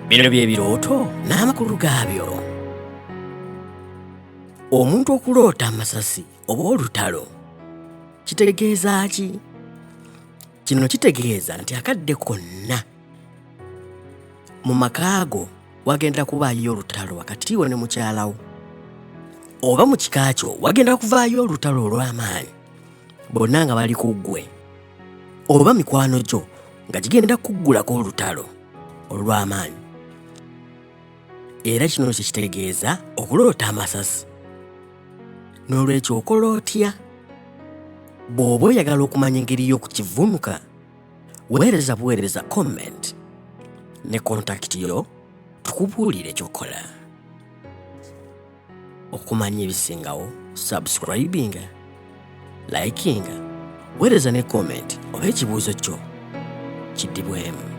Bino by'ebirooto n'amakulu gaabyo. Omuntu okuloota amasasi oba olutalo kitegeeza ki? Kino kitegeeza nti akadde konna mu makaago wagenda kubaayo olutalo wakati wo ne mukyalawo, oba mu kika kyo wagenda kuvaayo olutalo olw'amaanyi bonna nga bali ku ggwe, oba mikwano gyo nga gigenda kuggulako olutalo olw'amaanyi. Era kino kitegeeza okuloota amasasi. N'olwekyo okola otya? Bw'oba oyagala okumanya engeri y'okukivunuka, weereza buweereza comment ne contact yo tukubuulire ky'okola. Okumanya ebisingawo, subscribing, liking, weereza ne comment oba ekibuuzo kyo kiddibwemu.